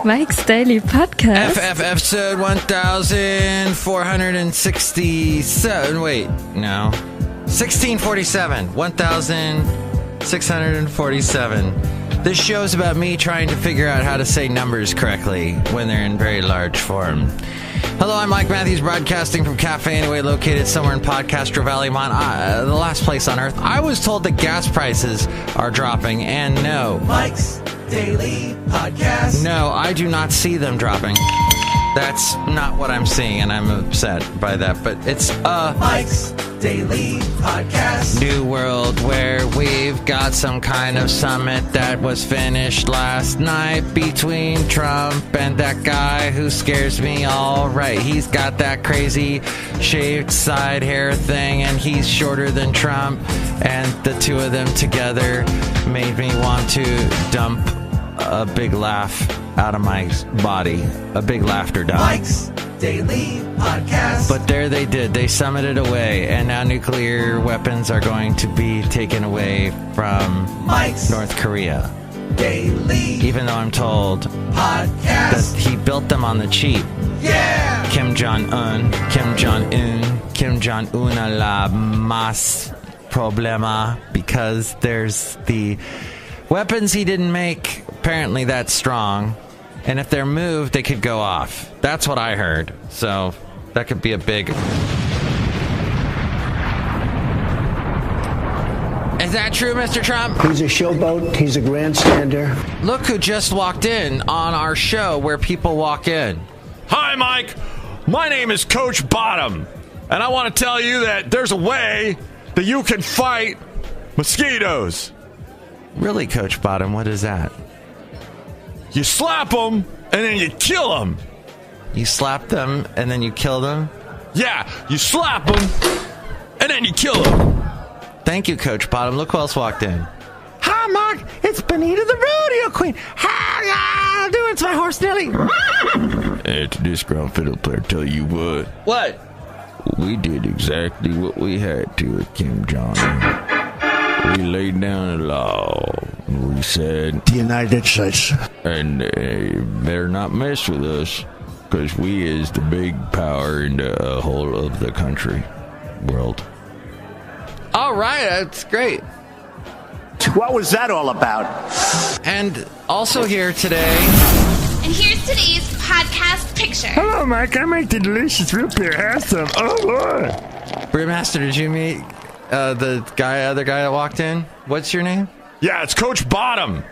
Mike's Daily Podcast. Episode 1467. Wait, no. 1647. 1647. This show is about me trying to figure out how to say numbers correctly when they're in very large form. Hello, I'm Mike Matthews, broadcasting from Café Anyway, located somewhere in Podcastro Valley, the last place on earth. I was told that gas prices are dropping, and no. Mike's Daily Podcast. No, I do not see them dropping. That's not what I'm seeing, and I'm upset by that, but it's Mike's Daily Podcast. New world where we've got some kind of summit that was finished last night between Trump and that guy who scares me all right. He's got that crazy shaved side hair thing, and he's shorter than Trump, and the two of them together made me want to dump a big laugh out of my body. A big laughter dump. Mike's Daily Podcast. But there they did. They summited away, and now nuclear weapons are going to be taken away from Mike's North Korea. Daily Even though I'm told Podcast that he built them on the cheap. Yeah! Kim Jong-un a la más problema, because there's the weapons he didn't make apparently that strong, and if they're moved they could go off. That's what I heard, so that could be a big... Is that true, Mr. Trump? He's a showboat. He's a grandstander. Look who just walked in on our show where people walk in. Hi, Mike. My name is Coach Bottom, and I want to tell you that there's a way that you can fight mosquitoes. Really, Coach Bottom? What is that? You slap them, and then you kill them. You slap them, and then you kill them? Yeah, you slap them, and then you kill them. Thank you, Coach Bottom. Look who else walked in. Hi, Mark. It's Benita the Rodeo Queen. How y'all doing? It's my horse, Nelly. It's Disgruntled Fiddle Player. Tell you what. What? We did exactly what we had to with Kim Jong-un. We laid down a law. We said... The United States. And they better not mess with us, because we is the big power in the whole of the country. World. All right, that's great. What was that all about? And also here today... And here's today's podcast picture. Hello, Mike. I make the delicious root beer. Have some. Oh, boy. Brewmaster, did you meet the other guy that walked in? What's your name? Yeah, it's Coach Bottom.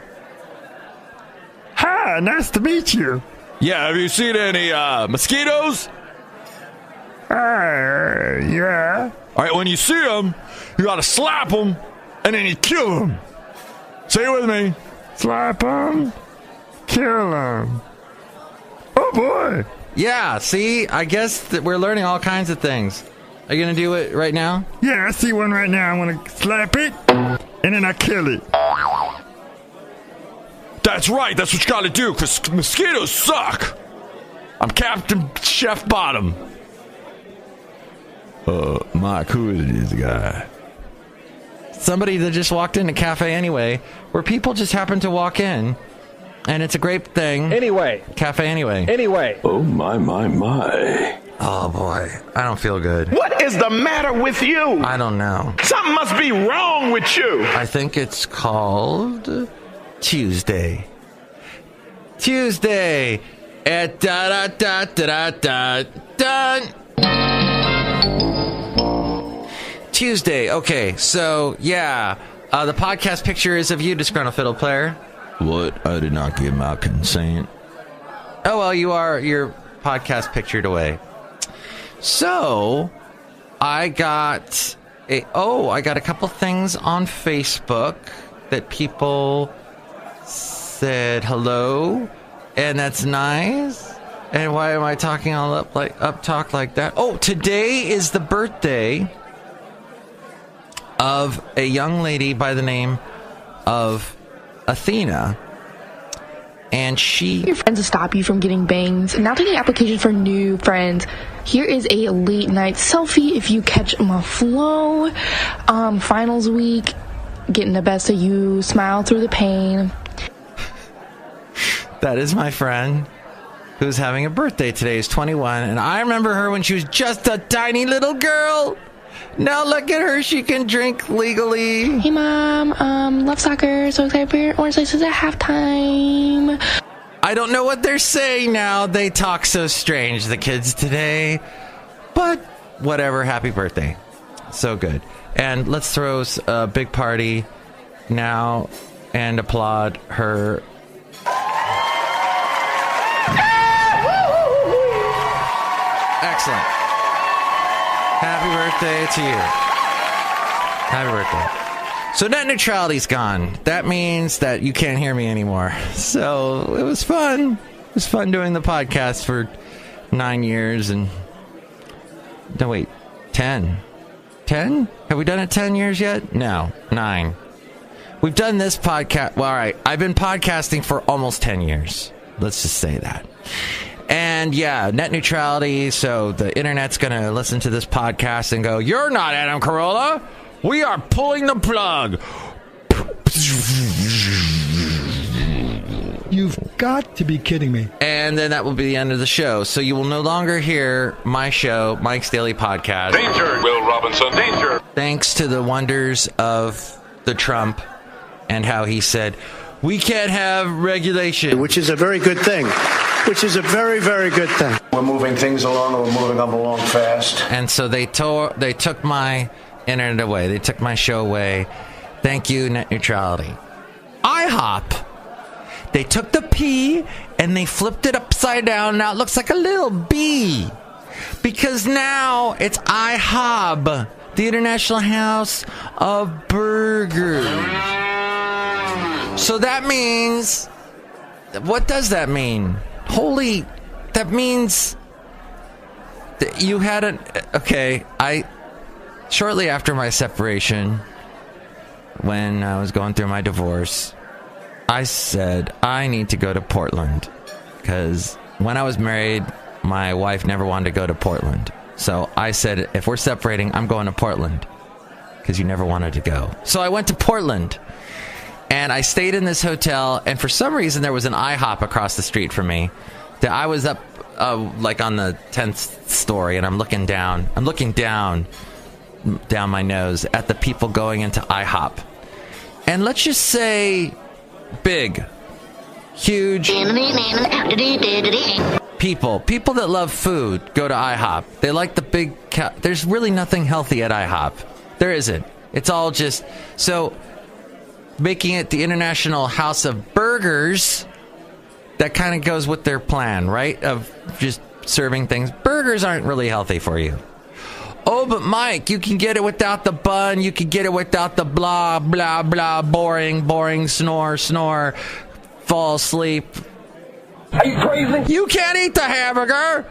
Hi, nice to meet you. Yeah, have you seen any mosquitoes? Yeah. All right, when you see them, you gotta slap them, and then you kill them. Say it with me. Slap them. Kill them. Oh, boy. Yeah, see? I guess that we're learning all kinds of things. Are you going to do it right now? Yeah, I see one right now. I'm going to slap it, and then I kill it. That's right. That's what you gotta do, because mosquitoes suck. I'm Captain Chef Bottom. Mike, who is this guy? Somebody that just walked into Café Anyway, where people just happen to walk in, and it's a great thing. Anyway. Café Anyway. Anyway. Oh, my. Oh, boy. I don't feel good. What is the matter with you? I don't know. Something must be wrong with you. I think it's called Tuesday. Tuesday at da-da-da-da-da-da-dun. Tuesday. Okay, so, yeah. The podcast picture is of you, Disgruntled Fiddle Player. What? I did not give my consent. Oh, well, you are your podcast pictured away. So, I got a couple things on Facebook that people said hello, and that's nice. And why am I talking all up talk like that? Oh, today is the birthday of a young lady by the name of Athena. And your friends to stop you from getting bangs. Now taking applications for new friends. Here is a late night selfie if you catch my flow. Finals week, getting the best of you, smile through the pain. That is my friend who's having a birthday today. Is 21, and I remember her when she was just a tiny little girl. Now look at her. She can drink legally. Hey, Mom. Love soccer. So excited for your orange slices at halftime. I don't know what they're saying now. They talk so strange, the kids today. But whatever. Happy birthday. So good. And let's throw a big party now and applaud her. Excellent. Happy birthday to you. Happy birthday. So net neutrality's gone. That means that you can't hear me anymore. So it was fun. It was fun doing the podcast for 9 years and... No, wait. 10. 10? Have we done it 10 years yet? No. 9. We've done this podcast... Well, all right. I've been podcasting for almost 10 years. Let's just say that. And yeah, net neutrality. So the internet's going to listen to this podcast and go, "You're not Adam Carolla. We are pulling the plug." You've got to be kidding me. And then that will be the end of the show. So you will no longer hear my show, Mike's Daily Podcast. Danger, Will Robinson, danger. Thanks to the wonders of the Trump and how he said, we can't have regulation. Which is a very good thing. Which is a very, very good thing. We're moving things along, and we're moving them along fast. And so they took my internet away. They took my show away. Thank you, net neutrality. IHOP. They took the P and they flipped it upside down. Now it looks like a little B. Because now it's IHOB, the International House of Burgers. So that means... What does that mean? That means that you had an... Okay, shortly after my separation, when I was going through my divorce, I said, I need to go to Portland. Because when I was married, my wife never wanted to go to Portland. So I said, if we're separating, I'm going to Portland. Because you never wanted to go. So I went to Portland. And I stayed in this hotel, and for some reason there was an IHOP across the street from me. That I was up, like on the 10th story, and I'm looking down my nose at the people going into IHOP. And let's just say, big, huge people that love food go to IHOP. They like the big. There's really nothing healthy at IHOP. There isn't. It's all just so. Making it the International House of Burgers, that kind of goes with their plan, right? Of just serving things. Burgers aren't really healthy for you. Oh, but Mike, you can get it without the bun. You can get it without the blah, blah, blah, boring, snore, fall asleep. Are you crazy? You can't eat the hamburger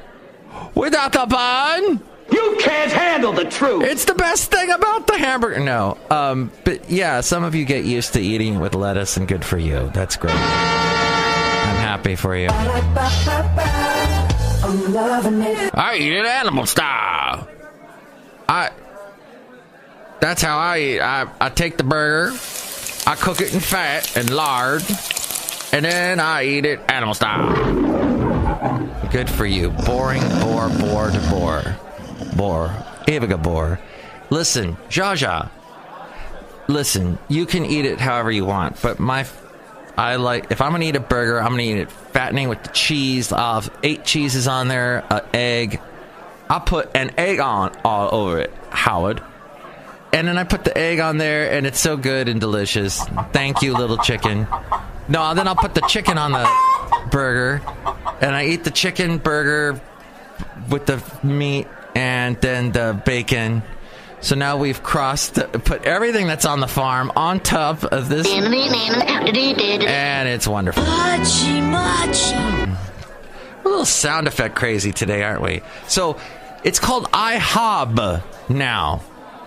without the bun. You can't handle the truth. It's the best thing about the hamburger. No, but yeah, some of you get used to eating it with lettuce, and good for you. That's great. I'm happy for you. I eat it animal style. That's how I eat. I take the burger, I cook it in fat and lard, and then I eat it animal style. Good for you. Boring, bore. Eviga bore. Listen, Jaja. Listen, you can eat it however you want, but if I'm gonna eat a burger, I'm gonna eat it fattening with the cheese. I'll have 8 cheeses on there, an egg. I'll put an egg on all over it, Howard. And then I put the egg on there, and it's so good and delicious. Thank you, little chicken. No, then I'll put the chicken on the burger, and I eat the chicken burger with the meat and then the bacon. So now we've put everything that's on the farm on top of this, and it's wonderful. We're a little sound effect crazy today, aren't we? So it's called IHOB now,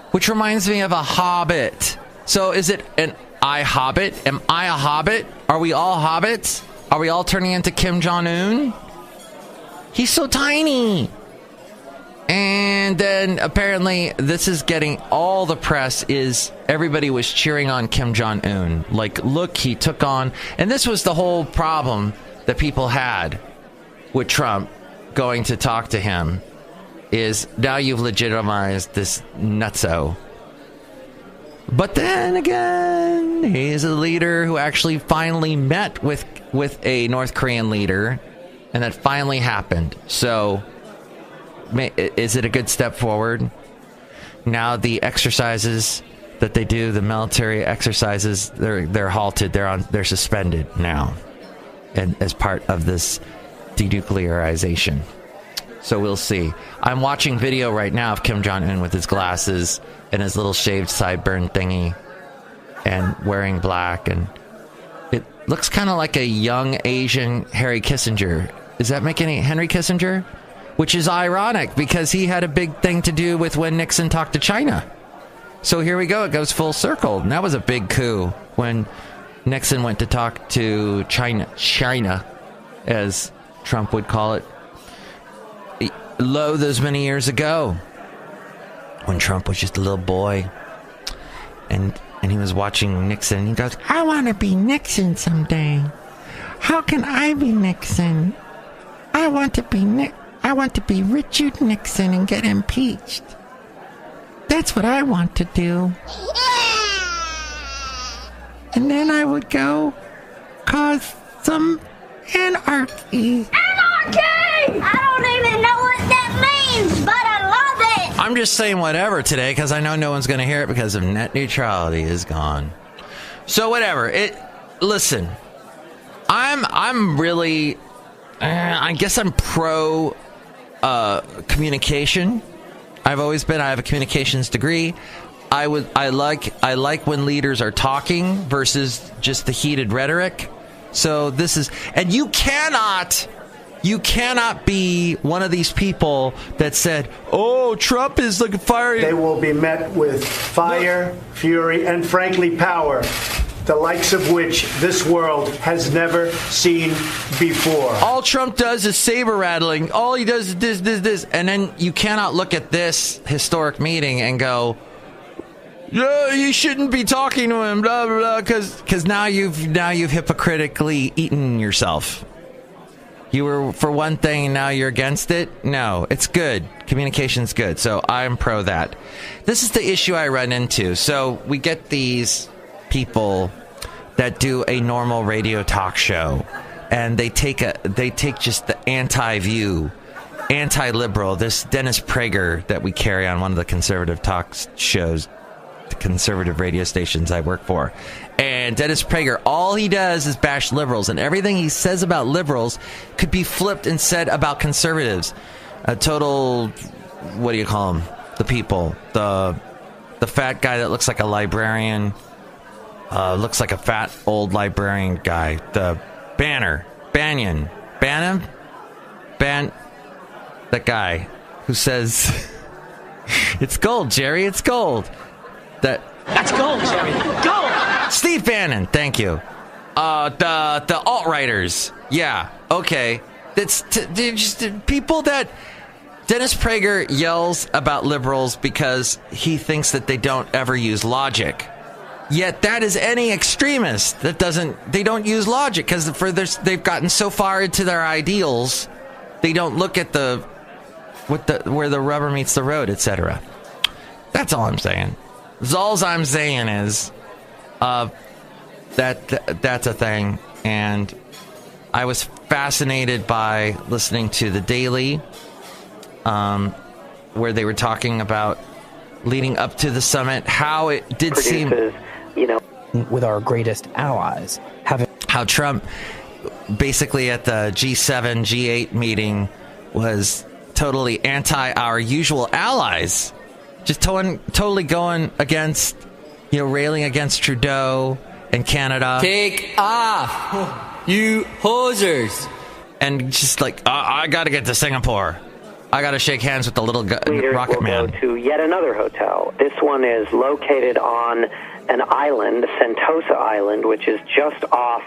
which reminds me of a hobbit. So is it an iHobbit? Am I a hobbit? Are we all hobbits? Are we all turning into Kim Jong-un? He's so tiny. And then apparently this is getting all the press. Is everybody was cheering on Kim Jong-un. Like, look, he took on... And this was the whole problem that people had with Trump going to talk to him is now you've legitimized this nutso. But then again, he's a leader who actually finally met with a North Korean leader, and that finally happened. So, is it a good step forward? Now the exercises that they do, the military exercises, they're halted. They're suspended now, and as part of this denuclearization. So we'll see. I'm watching video right now of Kim Jong-un with his glasses and his little shaved sideburn thingy and wearing black, and it looks kind of like a young Asian Henry Kissinger. Does that make any Henry Kissinger? Which is ironic because he had a big thing to do with when Nixon talked to China. So here we go. It goes full circle. And that was a big coup when Nixon went to talk to China, as Trump would call it. Lo, those many years ago, when Trump was just a little boy, and he was watching Nixon. He goes, I want to be Nixon someday. How can I be Nixon? I want to be Richard Nixon and get impeached. That's what I want to do. And then I would go cause some anarchy. Anarchy! I don't even know what that means, but I love it. I'm just saying whatever today because I know no one's going to hear it because of net neutrality is gone. So whatever. Listen, I'm really, I guess I'm pro communication. I've always been. I have a communications degree. I like when leaders are talking versus just the heated rhetoric. So this is, and you cannot be one of these people that said, "Oh, Trump is like fiery." They will be met with fire, fury, and frankly, power, the likes of which this world has never seen before. All Trump does is saber rattling. All he does is this. And then you cannot look at this historic meeting and go, "Yeah, you shouldn't be talking to him," blah, blah, blah, because now you've hypocritically eaten yourself. You were for one thing, and now you're against it? No, it's good. Communication's good. So I'm pro that. This is the issue I run into. So we get these people that do a normal radio talk show, and they take just the anti-view, anti-liberal, this Dennis Prager that we carry on one of the conservative talk shows, the conservative radio stations I work for. And Dennis Prager, all he does is bash liberals, and everything he says about liberals could be flipped and said about conservatives. A total, what do you call them? The people, the fat guy that looks like a librarian, looks like a fat old librarian guy. The Bannon, that guy who says, "It's gold, Jerry, it's gold." That's gold, Jerry. Gold. Steve Bannon, thank you. The alt-righters. Yeah, okay. They're just people that Dennis Prager yells about liberals because he thinks that they don't ever use logic. Yet that is any extremist that they don't use logic because they've gotten so far into their ideals, they don't look at where the rubber meets the road, etc. That's all I'm saying. All I'm saying is that's a thing, and I was fascinated by listening to The Daily, where they were talking about leading up to the summit, how it did seem, with our greatest allies, how Trump basically at the G7, G8 meeting was totally anti our usual allies. Just totally going against, railing against Trudeau and Canada. Take off, you hosers. And just like, I got to get to Singapore. I got to shake hands with the little rocket man. Go to yet another hotel. This one is located on an island, Sentosa Island, which is just off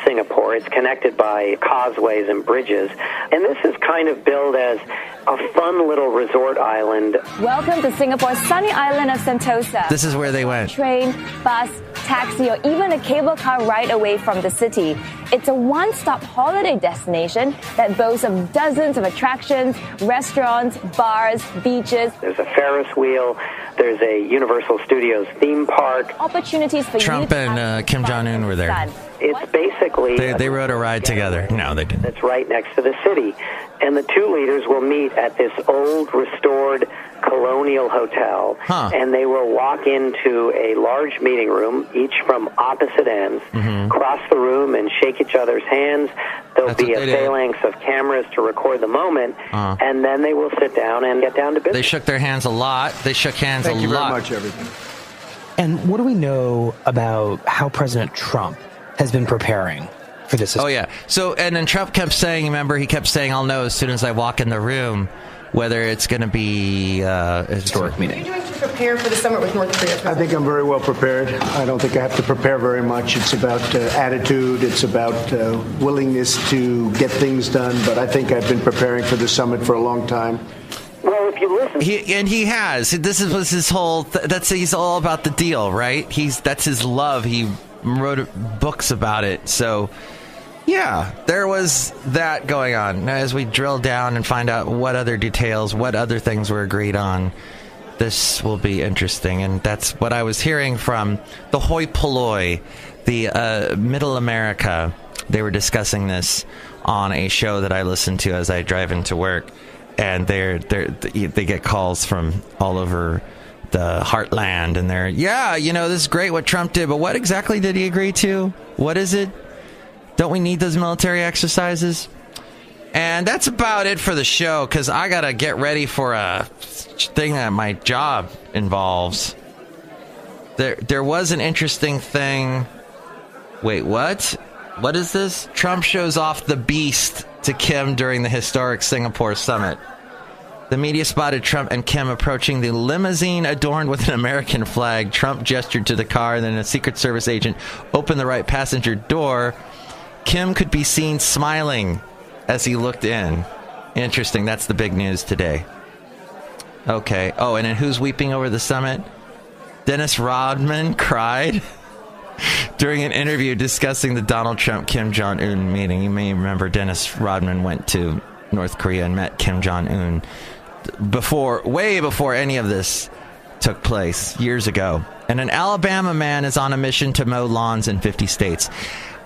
Singapore. It's connected by causeways and bridges. And this is kind of billed as a fun little resort island. Welcome to Singapore's sunny island of Sentosa. This is where they went. Train, bus, taxi, or even a cable car ride away from the city. It's a one-stop holiday destination that boasts of dozens of attractions, restaurants, bars, beaches. There's a Ferris wheel. There's a Universal Studios theme park. Opportunities for Trump and Kim Jong-un were there. It's basically... They rode a ride together. No, they didn't. It's right next to the city. And the two leaders will meet at this old, restored colonial hotel. And they will walk into a large meeting room, each from opposite ends, cross the room and shake each other's hands. There'll be a phalanx of cameras to record the moment, and then they will sit down and get down to business. They shook their hands a lot. They shook hands a lot. Thank you very much, everything. And what do we know about how President Trump has been preparing for this? Oh, yeah. So, and then Trump kept saying, remember, he kept saying, I'll know as soon as I walk in the room whether it's going to be a historic meeting. What are you doing to prepare for the summit with North Korea? I think I'm very well prepared. I don't think I have to prepare very much. It's about attitude. It's about willingness to get things done. But I think I've been preparing for the summit for a long time. Well, if you listen, he has. This was his whole. He's all about the deal, right? That's his love. He wrote books about it. So, yeah, there was that going on. Now, as we drill down and find out what other details, what other things were agreed on, this will be interesting. And that's what I was hearing from the hoi polloi, the Middle America. They were discussing this on a show that I listen to as I drive into work. And they get calls from all over the heartland, and they're, this is great what Trump did, but what exactly did he agree to? What is it? Don't we need those military exercises? And that's about it for the show, because I got to get ready for a thing that my job involves. There was an interesting thing. Wait, what? What is this? Trump shows off the beast to Kim during the historic Singapore summit. The media spotted Trump and Kim approaching the limousine adorned with an American flag. Trump gestured to the car, and then a Secret Service agent opened the right passenger door. Kim could be seen smiling as he looked in. Interesting. That's the big news today. Okay. Oh, and then who's weeping over the summit? Dennis Rodman cried during an interview discussing the Donald Trump-Kim Jong-un meeting. You may remember Dennis Rodman went to North Korea and met Kim Jong-un way before any of this took place, years ago. And an Alabama man is on a mission to mow lawns in 50 states.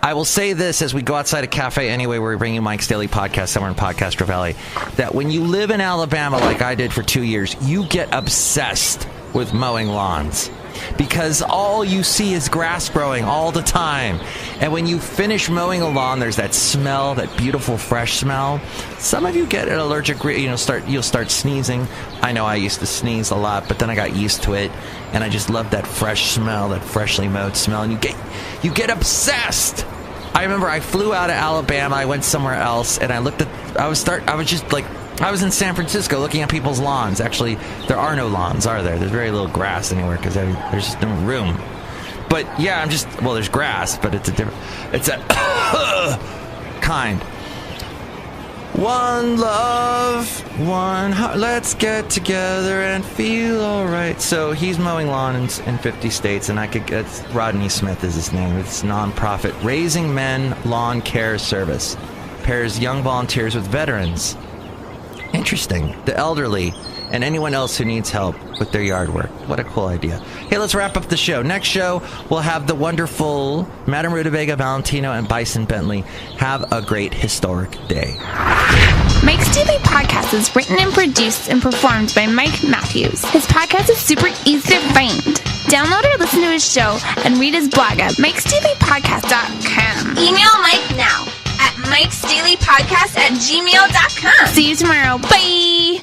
I will say this as we go outside of Café Anyway, where we bring you Mike's Daily Podcast, somewhere in Podcastro Valley, that when you live in Alabama like I did for 2 years, you get obsessed with mowing lawns. Because all you see is grass growing all the time. And when you finish mowing a lawn, there's that smell, that beautiful fresh smell. Some of you get an allergic, you'll start sneezing. I know I used to sneeze a lot, but then I got used to it. And I just love that fresh smell, that freshly mowed smell. And you get obsessed. I remember I flew out of Alabama, I went somewhere else, and I was in San Francisco looking at people's lawns. Actually, there are no lawns, are there? There's very little grass anywhere because there's just no room. But yeah, there's grass, but it's a kind. One love, one heart, let's get together and feel alright. So he's mowing lawns in 50 states, and Rodney Smith is his name. It's non-profit Raising Men Lawn Care Service. Pairs young volunteers with veterans. Interesting. The elderly and anyone else who needs help with their yard work. What a cool idea. Hey, let's wrap up the show. Next show, we'll have the wonderful Madame Rootabega, Valentino, and Bison Bentley. Have a great historic day. Mike's Daily Podcast is written and produced and performed by Mike Matthews. His podcast is super easy to find. Download or listen to his show and read his blog at mikesdailypodcast.com. Email Mike now at mikesdailypodcast@gmail.com. See you tomorrow. Bye!